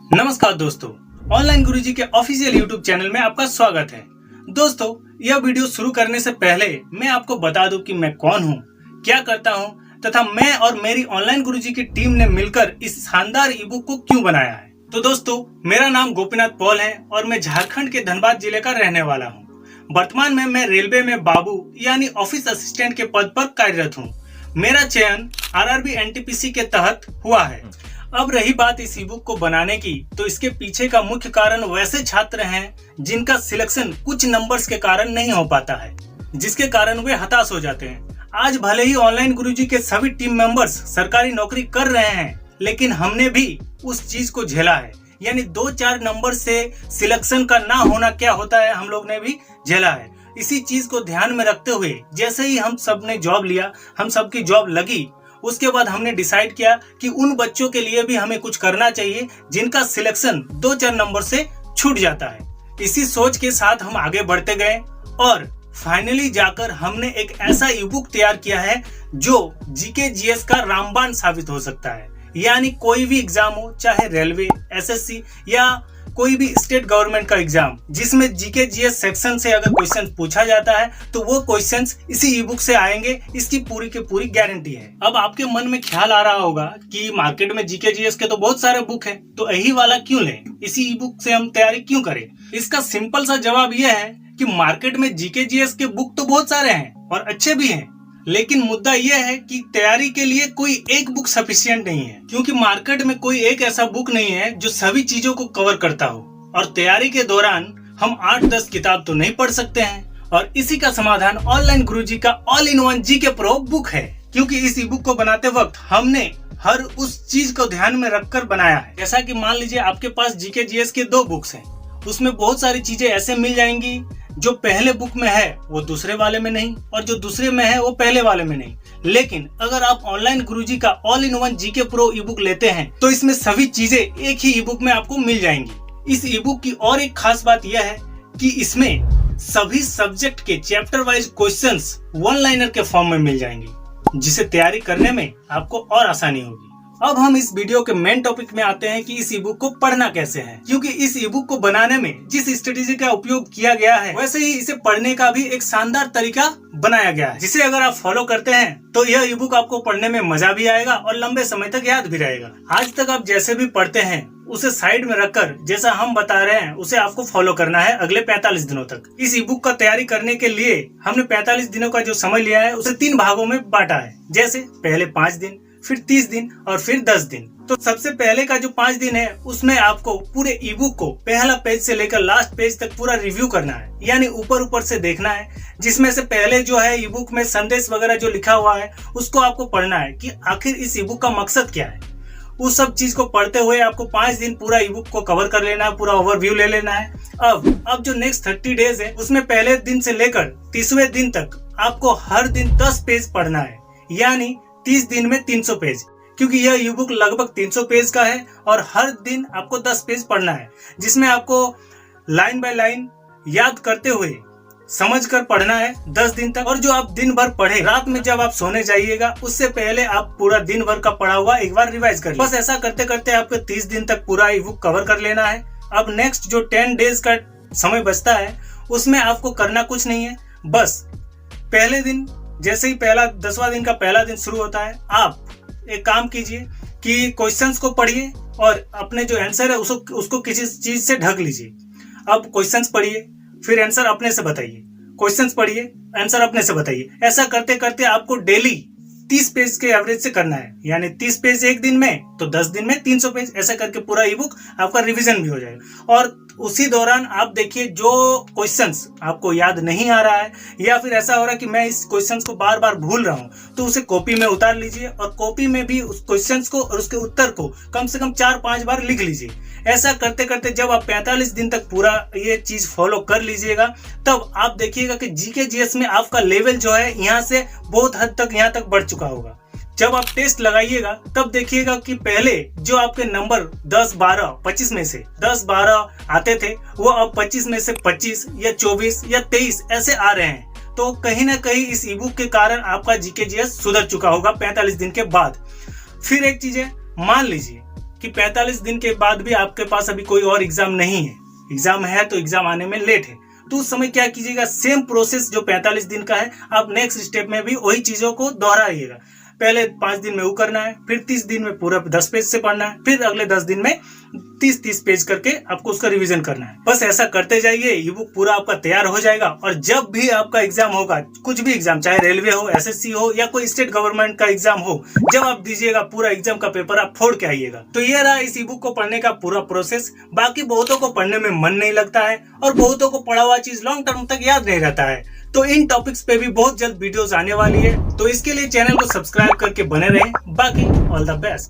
नमस्कार दोस्तों, ऑनलाइन गुरुजी के ऑफिशियल यूट्यूब चैनल में आपका स्वागत है। दोस्तों, यह वीडियो शुरू करने से पहले मैं आपको बता दूं कि मैं कौन हूं, क्या करता हूं तथा मैं और मेरी ऑनलाइन गुरुजी की टीम ने मिलकर इस शानदार ई बुक को क्यों बनाया है। तो दोस्तों, मेरा नाम गोपीनाथ पॉल है और मैं झारखंड के धनबाद जिले का रहने वाला हूँ। वर्तमान में मैं रेलवे में बाबू यानी ऑफिस असिस्टेंट के पद पर कार्यरत हूँ। मेरा चयन आरआरबी एनटीपीसी के तहत हुआ है। अब रही बात इस ई बुक को बनाने की, तो इसके पीछे का मुख्य कारण वैसे छात्र हैं जिनका सिलेक्शन कुछ नंबर्स के कारण नहीं हो पाता है, जिसके कारण वे हताश हो जाते हैं। आज भले ही ऑनलाइन गुरुजी के सभी टीम मेंबर्स सरकारी नौकरी कर रहे हैं, लेकिन हमने भी उस चीज को झेला है, यानी 2-4 नंबर से सिलेक्शन का ना होना क्या होता है, हम लोग ने भी झेला है। इसी चीज को ध्यान में रखते हुए जैसे ही हम सब ने जॉब लिया, हम सबकी जॉब लगी, उसके बाद हमने डिसाइड किया कि उन बच्चों के लिए भी हमें कुछ करना चाहिए जिनका सिलेक्शन 2-4 नंबर से छूट जाता है। इसी सोच के साथ हम आगे बढ़ते गए और फाइनली जाकर हमने एक ऐसा ई बुक तैयार किया है जो जीके जीएस का रामबाण साबित हो सकता है। यानी कोई भी एग्जाम हो, चाहे रेलवे, एसएससी या कोई भी स्टेट गवर्नमेंट का एग्जाम, जिसमें जीके जीएस सेक्शन से अगर क्वेश्चन पूछा जाता है तो वो क्वेश्चंस इसी ई बुक से आएंगे, इसकी पूरी की पूरी गारंटी है। अब आपके मन में ख्याल आ रहा होगा कि मार्केट में जीके जीएस के तो बहुत सारे बुक है, तो यही वाला क्यों लें, इसी ई बुक से हम तैयारी क्यों करें। इसका सिंपल सा जवाब यह है कि मार्केट में जीके जीएस के बुक तो बहुत सारे हैं और अच्छे भी हैं, लेकिन मुद्दा यह है कि तैयारी के लिए कोई एक बुक सफिशिएंट नहीं है, क्योंकि मार्केट में कोई एक ऐसा बुक नहीं है जो सभी चीजों को कवर करता हो। और तैयारी के दौरान हम 8-10 किताब तो नहीं पढ़ सकते हैं, और इसी का समाधान ऑनलाइन गुरुजी का all in one GK pro book है। क्योंकि इस ई बुक को बनाते वक्त हमने हर उस चीज को ध्यान में रखकर बनाया है। जैसा कि मान लीजिए आपके पास जीके जीएस के 2 बुक्स हैं, उसमें बहुत सारी चीजें ऐसे मिल जाएंगी जो पहले बुक में है वो दूसरे वाले में नहीं, और जो दूसरे में है वो पहले वाले में नहीं। लेकिन अगर आप ऑनलाइन गुरुजी का all in one GK pro E book लेते हैं तो इसमें सभी चीजें एक ही ई बुक में आपको मिल जाएंगी। इस ई बुक की और एक खास बात यह है कि इसमें सभी सब्जेक्ट के chapter wise questions one liner के फॉर्म में मिल जाएंगे, जिसे तैयारी करने में आपको और आसानी होगी। अब हम इस वीडियो के मेन टॉपिक में आते हैं कि इस ई बुक को पढ़ना कैसे है। क्योंकि इस ई बुक को बनाने में जिस स्ट्रेटेजी का उपयोग किया गया है, वैसे ही इसे पढ़ने का भी एक शानदार तरीका बनाया गया है, जिसे अगर आप फॉलो करते हैं तो यह ई बुक आपको पढ़ने में मजा भी आएगा और लंबे समय तक याद भी रहेगा। आज तक आप जैसे भी पढ़ते हैं उसे साइड में रखकर जैसा हम बता रहे हैं उसे आपको फॉलो करना है अगले 45 दिनों तक। इस ई बुक का तैयारी करने के लिए हमने 45 दिनों का जो समय लिया है उसे 3 भागों में बांटा है। जैसे पहले 5 दिन, फिर 30 दिन और फिर 10 दिन। तो सबसे पहले का जो 5 दिन है उसमें आपको पूरे ई बुक को पहला पेज से लेकर लास्ट पेज तक पूरा रिव्यू करना है, यानी ऊपर से देखना है। जिसमें से पहले जो है ई बुक में संदेश वगैरह जो लिखा हुआ है उसको आपको पढ़ना है कि आखिर इस ई बुक का मकसद क्या है। उस सब चीज को पढ़ते हुए आपको 5 दिन पूरा ई बुक को कवर कर लेना है, पूरा ओवरव्यू ले लेना है। अब जो नेक्स्ट 30 डेज है उसमें पहले दिन से लेकर 30वें दिन तक आपको हर दिन 10 पेज पढ़ना है, यानी 30 दिन में 300 पेज। क्योंकि यह ई बुक लगभग 300 पेज का है और हर दिन आपको 10 पेज पढ़ना है, जिसमें आपको लाइन बाय लाइन याद करते हुए समझकर पढ़ना है 10 दिन तक। और जो आप दिन भर पढ़े, रात में जब आप सोने जाइएगा उससे पहले आप पूरा दिन भर का पढ़ा हुआ एक बार रिवाइज कर लीजिए। बस ऐसा करते करते आपको 30 दिन तक पूरा ई बुक कवर कर लेना है। अब नेक्स्ट जो 10 डेज का समय बचता है उसमें आपको करना कुछ नहीं है। बस पहले दिन जैसे ही 10वां दिन का पहला दिन शुरू होता है, आप एक काम कीजिए कि क्वेश्चंस को पढ़िए और अपने जो आंसर है उसको किसी चीज से ढक लीजिए। अब क्वेश्चंस पढ़िए, फिर आंसर अपने से बताइए, क्वेश्चंस पढ़िए, आंसर अपने से बताइए। ऐसा करते करते आपको डेली 30 पेज के एवरेज से करना है, यानी 30 पेज एक दिन में तो 10 दिन में 300 पेज। ऐसा करके पूरा ई बुक आपका रिवीजन भी हो जाएगा। और उसी दौरान आप देखिए जो क्वेश्चंस आपको याद नहीं आ रहा है या फिर ऐसा हो रहा है कि मैं इस क्वेश्चंस को बार बार भूल रहा हूं, तो उसे कॉपी में उतार लीजिए और कॉपी में भी उस क्वेश्चंस को और उसके उत्तर को कम से कम 4-5 बार लिख लीजिए। ऐसा करते करते जब आप 45 दिन तक पूरा ये चीज फॉलो कर लीजिएगा, तब आप देखिएगा कि जीके जीएस में आपका लेवल जो है यहाँ से बहुत हद तक यहाँ तक बढ़ चुका होगा। जब आप टेस्ट लगाइएगा तब देखिएगा कि पहले जो आपके नंबर 10, 12, 25 में से 10, 12 आते थे, वो अब 25 में से 25 या 24 या 23 ऐसे आ रहे हैं। तो कहीं ना कहीं इस ई बुक के कारण आपका जीके जीएस सुधर चुका होगा 45 दिन के बाद। फिर एक चीज है, मान लीजिए कि 45 दिन के बाद भी आपके पास अभी कोई और एग्जाम नहीं है, एग्जाम है तो एग्जाम आने में लेट है, तो उस समय क्या कीजिएगा, सेम प्रोसेस जो 45 दिन का है आप नेक्स्ट स्टेप में भी वही चीजों को दोहराइएगा। पहले 5 दिन में वो करना है, फिर 30 दिन में पूरा 10 पेज से पढ़ना है, फिर अगले 10 दिन में 30 पेज करके आपको उसका रिवीजन करना है। बस ऐसा करते जाइए, ये बुक पूरा आपका तैयार हो जाएगा। और जब भी आपका एग्जाम होगा, कुछ भी एग्जाम, चाहे रेलवे हो, एसएससी हो या कोई स्टेट गवर्नमेंट का एग्जाम हो, जब आप दीजिएगा पूरा एग्जाम का पेपर आप फोड़ के आइएगा। तो ये रहा इस ई बुक को पढ़ने का पूरा प्रोसेस। बाकी बहुतों को पढ़ने में मन नहीं लगता है और बहुतों को पढ़ा हुआ चीज लॉन्ग टर्म तक याद नहीं रहता है। तो इन टॉपिक्स पे भी बहुत जल्द वीडियोस आने वाली है, तो इसके लिए चैनल को सब्सक्राइब करके बने रहें। बाकी ऑल द बेस्ट।